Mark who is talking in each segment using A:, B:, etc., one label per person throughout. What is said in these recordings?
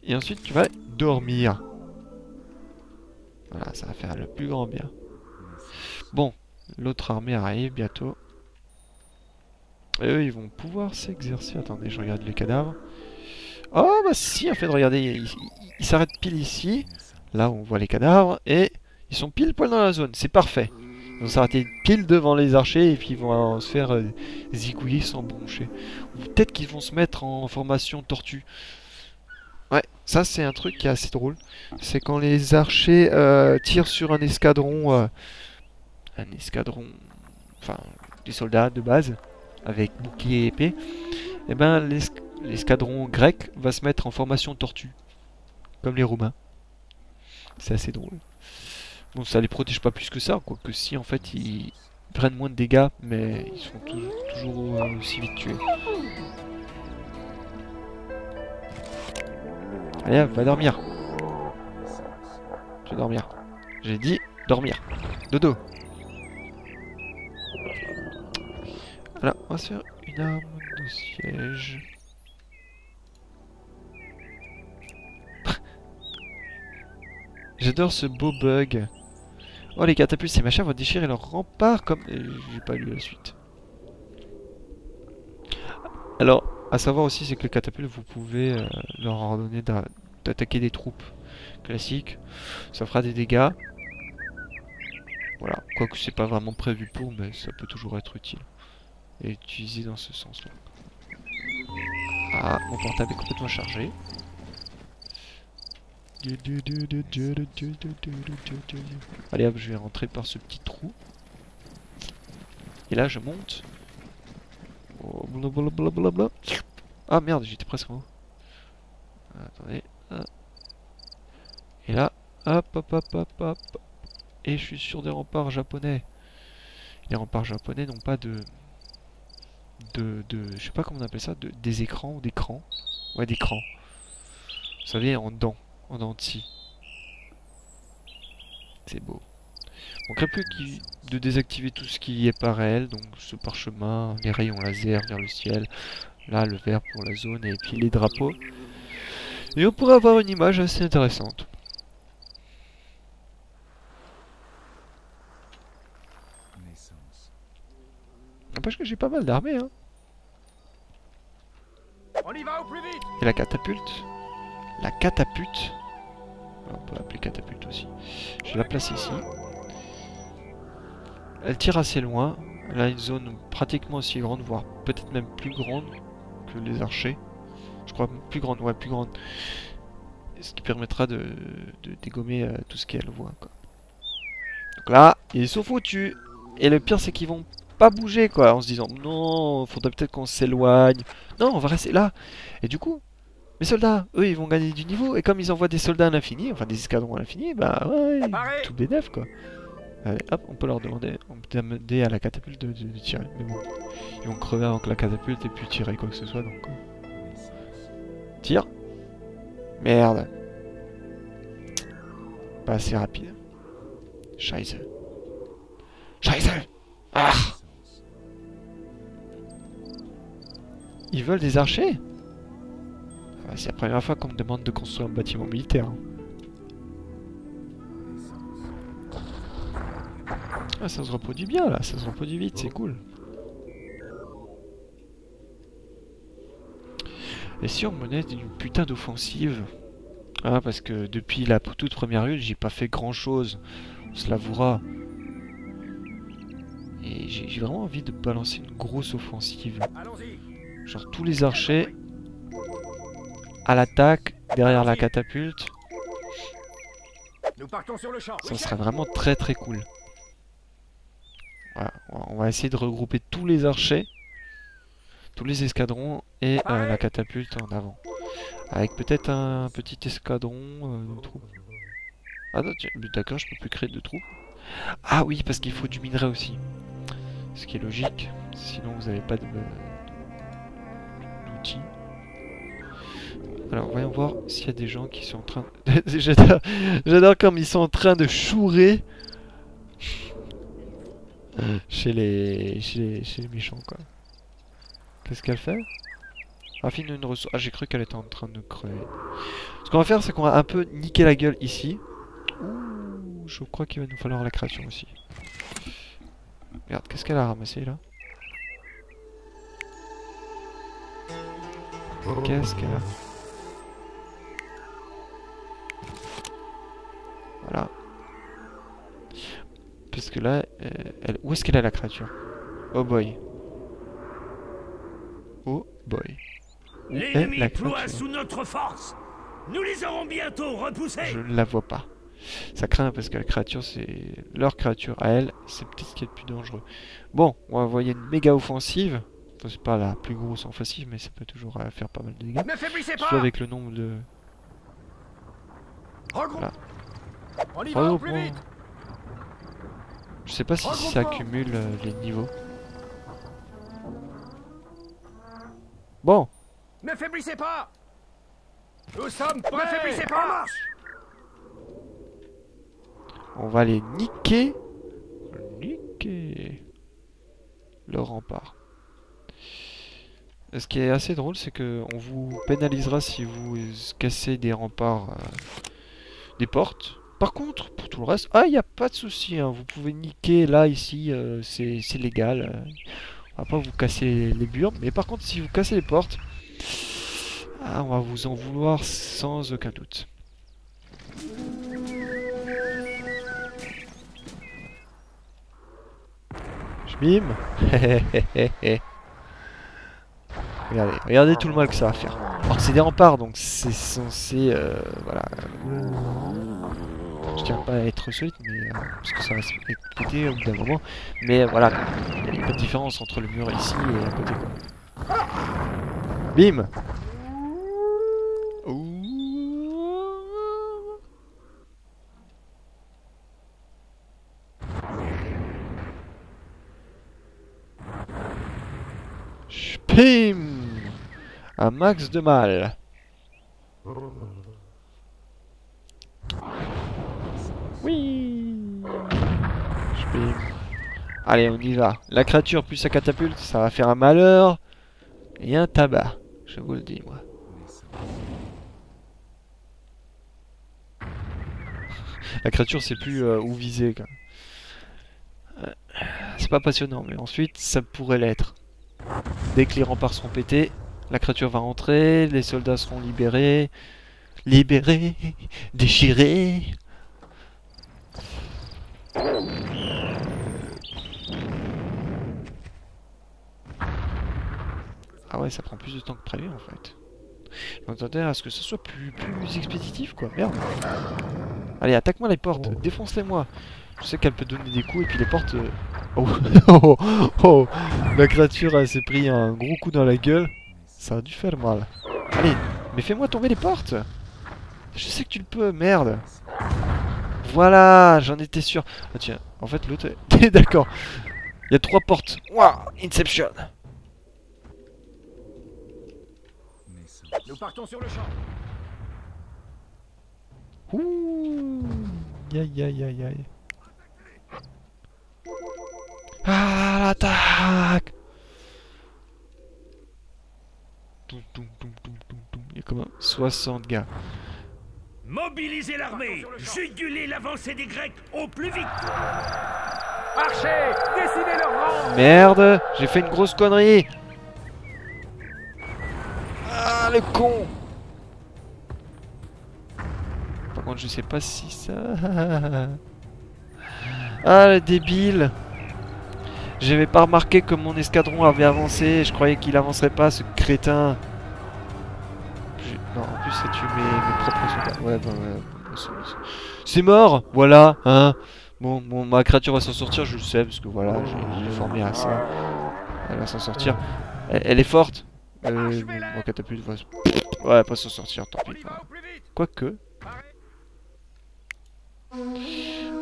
A: et ensuite tu vas dormir. Voilà, ça va faire le plus grand bien. Bon, l'autre armée arrive bientôt. Et eux, ils vont pouvoir s'exercer. Attendez, je regarde les cadavres. Oh, bah si, en fait, regardez, ils s'arrêtent pile ici. Là, on voit les cadavres. Et ils sont pile poil dans la zone. C'est parfait. Ils vont s'arrêter pile devant les archers. Et puis, ils vont se faire zigouiller sans broncher. Ou peut-être qu'ils vont se mettre en formation tortue. Ouais, ça, c'est un truc qui est assez drôle. C'est quand les archers tirent sur un escadron. Enfin, des soldats de base. Avec bouclier et épée. Et ben, l'escadron grec va se mettre en formation tortue. Comme les Roumains. C'est assez drôle. Bon, ça les protège pas plus que ça, quoique si en fait ils prennent moins de dégâts, mais ils sont toujours aussi vite tués. Allez, va dormir. Je vais dormir. J'ai dit dormir. Dodo. Voilà, on va se faire une arme de siège. J'adore ce beau bug. Oh, les catapultes, ces machins vont déchirer leur rempart comme... J'ai pas lu la suite. Alors, à savoir aussi, c'est que les catapultes, vous pouvez leur ordonner d'attaquer des troupes classiques. Ça fera des dégâts. Voilà. Quoique c'est pas vraiment prévu pour, mais ça peut toujours être utile. Et utilisé dans ce sens-là. Ah, mon portable est complètement chargé. Allez hop, je vais rentrer par ce petit trou. Et là, je monte. Oh, blablabla. Ah merde, j'étais presque en haut. Attendez. Et là, hop, hop, hop, hop, hop. Et je suis sur des remparts japonais. Les remparts japonais n'ont pas je sais pas comment on appelle ça, des écrans ou d'écrans. Ouais, d'écrans. Vous savez, en dents de scie. C'est beau. Il manquerait plus de désactiver tout ce qui est pas réel, donc ce parchemin, les rayons laser vers le ciel, là le vert pour la zone et puis les drapeaux. Et on pourrait avoir une image assez intéressante. N'empêche que j'ai pas mal d'armées, hein.
B: On y va au plus vite.
A: Et la catapulte. La catapulte. On peut l'appeler catapulte aussi. Je vais la placer ici. Elle tire assez loin. Elle a une zone pratiquement aussi grande, voire peut-être même plus grande que les archers. Je crois plus grande, ouais, plus grande. Ce qui permettra de dégommer tout ce qu'elle voit, quoi. Donc là, ils sont foutus. Et le pire, c'est qu'ils vont pas bouger, quoi, en se disant non, faudrait peut-être qu'on s'éloigne. Non, on va rester là. Et du coup, mes soldats, eux, ils vont gagner du niveau. Et comme ils envoient des soldats à l'infini, enfin des escadrons à l'infini, bah ouais, tout bénef, quoi. Allez, hop, on peut leur demander, on peut demander à la catapulte de tirer. Mais bon, ils vont crever avant que la catapulte ait pu tirer quoi que ce soit, donc... Tire. Merde. Pas assez rapide. Scheiße. Scheiße. Ah. Ils veulent des archers? Ah, c'est la première fois qu'on me demande de construire un bâtiment militaire. Hein. Ah, ça se reproduit bien là, ça se reproduit vite, c'est cool. Et si on menait une putain d'offensive? Ah, parce que depuis la toute première lutte, j'ai pas fait grand chose. On se l'avouera. Et j'ai vraiment envie de balancer une grosse offensive. Genre tous les archers à l'attaque, derrière la catapulte.
B: Nous partons sur le champ.
A: Ça serait vraiment très très cool. Voilà, on va essayer de regrouper tous les archers, tous les escadrons et la catapulte en avant. Avec peut-être un petit escadron de troupes. Ah non, d'accord, je peux plus créer de troupes. Ah oui, parce qu'il faut du minerai aussi. Ce qui est logique, sinon vous n'avez pas d'outils. Alors, voyons voir s'il y a des gens qui sont en train... J'adore comme ils sont en train de chourer chez les méchants, quoi. Qu'est-ce qu'elle fait? Raffine une ressource. Ah, j'ai cru qu'elle était en train de crever. Ce qu'on va faire, c'est qu'on va un peu niquer la gueule ici. Ouh, je crois qu'il va nous falloir la création aussi. Regarde, qu'est-ce qu'elle a ramassé là? Qu'est-ce qu'elle a? Voilà. Parce que là, où est-ce qu'elle a la créature? Oh boy. Oh boy. Où est
C: L'ennemi
A: la
C: ploie
A: créature?
C: sous notre force. Nous les aurons bientôt repoussés.
A: Je ne la vois pas. Ça craint parce que la créature, c'est... Leur créature à elle, c'est peut-être ce qui est le plus dangereux. Bon, on va envoyer une méga offensive. Enfin, c'est pas la plus grosse offensive, mais ça peut toujours faire pas mal de dégâts.
B: Ne faiblissez
A: Surtout
B: pas.
A: avec le nombre de...
B: Regroupe.
A: Voilà.
B: On y va au plus
A: Regroupement.
B: vite.
A: Je sais pas si ça accumule les niveaux. Bon,
B: Ne faiblissez pas. Nous sommes prêts. Ne faiblissez pas.
A: on va les niquer. Niquer. Le rempart. Ce qui est assez drôle, c'est que on vous pénalisera si vous cassez des remparts, des portes. Par contre, pour tout le reste, il n'y a pas de souci, hein. Vous pouvez niquer là, ici, c'est légal. On va pas vous casser les murs, mais par contre, si vous cassez les portes, on va vous en vouloir sans aucun doute. Je mime. Regardez, regardez tout le mal que ça va faire. Alors que c'est des remparts, donc c'est censé, voilà. Je tiens pas à être solide, mais parce que ça va se péter au bout d'un moment. Mais voilà, il n'y a pas de différence entre le mur ici et à côté, quoi. Bim. Ouh. Bim. Un max de mal. Oui. Bim. Allez, on y va. La créature plus sa catapulte, ça va faire un malheur et un tabac. Je vous le dis, moi. La créature sait plus où viser, quoi. C'est pas passionnant, mais ensuite, ça pourrait l'être. Dès que les remparts seront pétés, la créature va rentrer, les soldats seront libérés. Libérés, déchirés. Ah ouais, ça prend plus de temps que prévu en fait. Je m'attendais à ce que ce soit plus expéditif, quoi. Merde. Allez, attaque-moi les portes, défonce-les-moi. Je sais qu'elle peut donner des coups et puis les portes... Oh. Oh, oh. La créature elle s'est pris un gros coup dans la gueule. Ça a dû faire mal. Allez, mais fais-moi tomber les portes. Je sais que tu le peux, merde. Voilà, j'en étais sûr. Ah tiens, en fait l'autre... T'es d'accord. Il y a 3 portes. Waouh, Inception.
B: Nous partons sur le champ.
A: Ouh. Aïe aïe aïe aïe. Ah, l'attaque. Il y a comme 60 gars.
C: Mobilisez l'armée. Jugulez l'avancée des Grecs au plus vite.
B: Archers, décidez leur rang.
A: Merde, j'ai fait une grosse connerie. Ah, le con. Par contre, je sais pas si ça... Ah, le débile. J'avais pas remarqué que mon escadron avait avancé. Je croyais qu'il avancerait pas, ce crétin. Non, en plus, ça tue mes propres soldats. Ouais, c'est mort. Voilà, hein. Bon, ma créature va s'en sortir, je le sais, parce que voilà, je l'ai formé à ça. Elle va s'en sortir. Elle est forte. Mon catapulte va... Ouais, pas s'en sortir, tant pis. Quoique...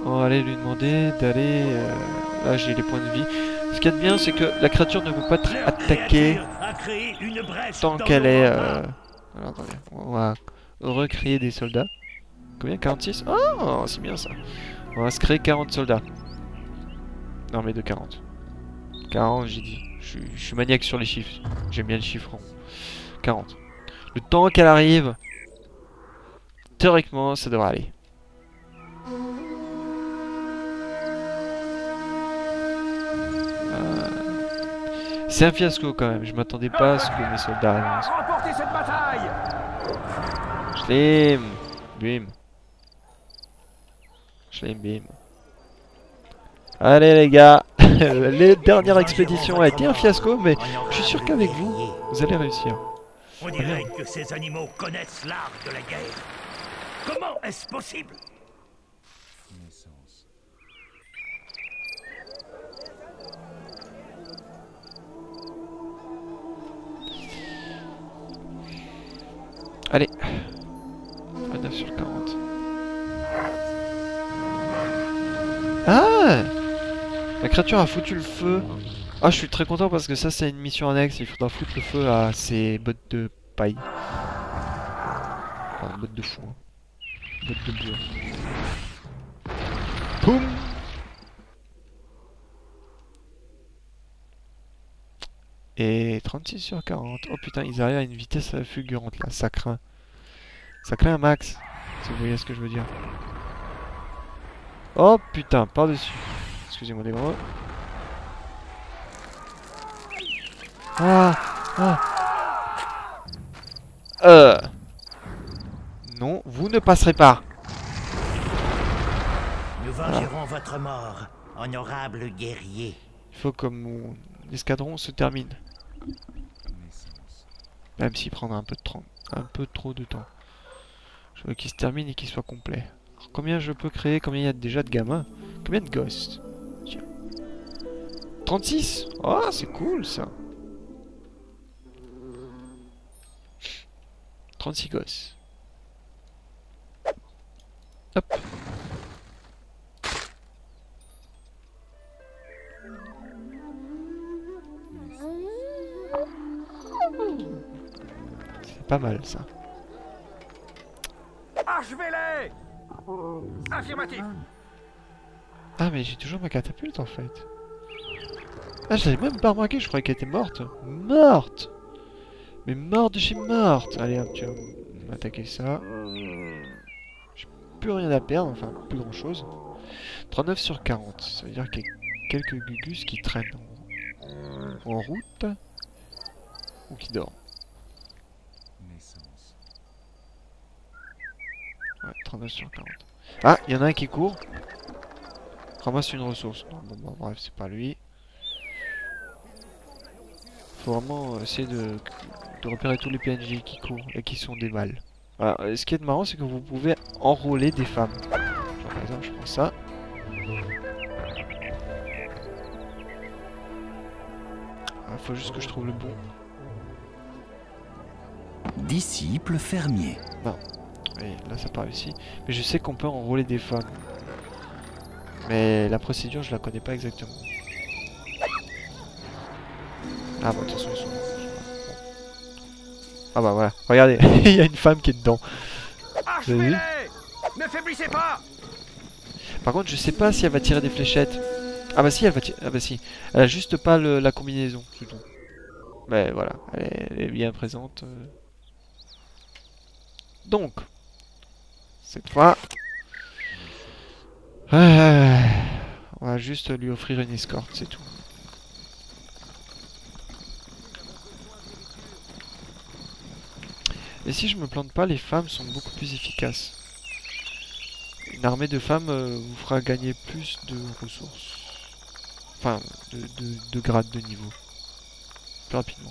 A: On va aller lui demander d'aller... Là, j'ai les points de vie. Ce qu'il y a de bien, c'est que la créature ne peut pas être attaquée tant qu'elle est... Alors, attendez, on va recréer des soldats. Combien? 46? Oh, c'est bien ça. On va se créer 40 soldats. Non, mais de 40. 40, j'ai dit. Je suis maniaque sur les chiffres. J'aime bien les chiffres ronds. 40. Le temps qu'elle arrive... théoriquement, ça devrait aller. C'est un fiasco quand même, je m'attendais pas à ce que mes soldats arrivent.
B: Remportez cette bataille!
A: Schlim, bim. Schlim, bim. Allez les gars, les dernières expéditions a été un fiasco, mais je suis sûr qu'avec vous, vous allez réussir.
C: On dirait que ces animaux connaissent l'art de la guerre. Comment est-ce possible?
A: Allez, 9 sur 40. Ah! La créature a foutu le feu. Ah, je suis très content parce que ça, c'est une mission annexe. Il faudra foutre le feu à ces bottes de paille. Enfin, bottes de foin. Bottes de bois. Poum! Et 36 sur 40. Oh putain, ils arrivent à une vitesse fulgurante là. Ça craint. Ça craint un max. Si vous voyez ce que je veux dire. Oh putain, par-dessus. Excusez-moi les gros. Ah, ah. Non, vous ne passerez pas.
C: Nous vengerons votre mort, honorable guerrier.
A: Il faut que mon escadron se termine. Même s'il prendra un peu trop de temps. Je veux qu'il se termine et qu'il soit complet. Alors, combien je peux créer? Combien il y a déjà de gamins? Combien de gosses? Tiens. 36. Oh, c'est cool ça. 36 gosses. Hop. C'est pas mal ça.
B: Achevez-les! Affirmatif!
A: Ah mais j'ai toujours ma catapulte en fait. Ah je l'avais même pas remarqué, je croyais qu'elle était morte. Morte! Mais morte de chez morte! Allez hop, tu vas m'attaquer ça. J'ai plus rien à perdre, enfin plus grand chose. 39 sur 40, ça veut dire qu'il y a quelques gugus qui traînent en route. Ou qui dorment. Ouais, 39 sur 40. Ah, il y en a un qui court. Ramasse une ressource. Non, bon, bref, c'est pas lui. Faut vraiment essayer de repérer tous les PNJ qui courent et qui sont des mâles. Voilà. Ce qui est marrant, c'est que vous pouvez enrôler des femmes. Genre, par exemple, je prends ça. Faut juste que je trouve le bon.
D: Disciple fermier.
A: Non. Oui, là ça part ici. Mais je sais qu'on peut enrôler des femmes. Mais la procédure, je la connais pas exactement. Ah bah de toute façon ils sont... Bon. Ah bah voilà, regardez, il y a une femme qui est dedans. Vous avez vu?
B: Ne faiblissez pas!
A: Par contre, je sais pas si elle va tirer des fléchettes. Ah bah si, elle va tirer... Ah bah si. Elle a juste pas la combinaison, c'est tout. Mais voilà, elle est bien présente. Donc, cette fois... on va juste lui offrir une escorte, c'est tout. Et si je me plante pas, les femmes sont beaucoup plus efficaces. Une armée de femmes vous fera gagner plus de ressources. Enfin, de grade de niveau. Plus rapidement.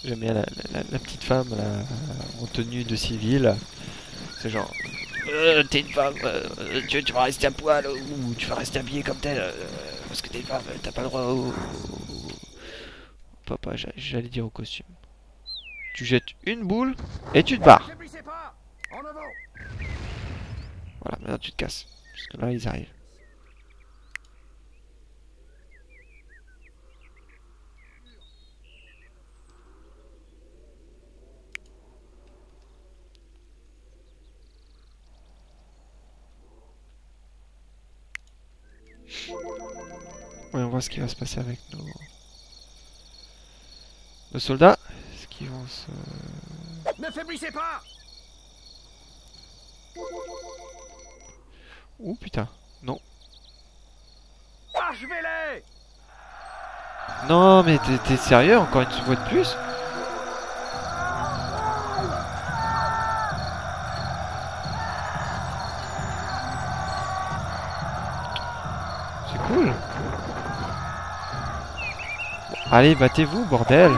A: J'aime bien la petite femme là, en tenue de civil. C'est genre... t'es une femme, tu vas rester à poil ou tu vas rester habillé comme tel. Parce que t'es une femme, t'as pas le droit au... Papa, j'allais dire au costume. Tu jettes une boule et tu te barres. Voilà, maintenant tu te casses. Parce que là, ils arrivent. Ouais, on voit ce qui va se passer avec nos soldats. Est-ce qu'ils vont se...
B: Ne faiblissez pas!
A: Oh putain, non.
B: Achevez-les!
A: Non, mais t'es sérieux, encore une fois de plus? C'est cool. Bon, allez, battez-vous, bordel.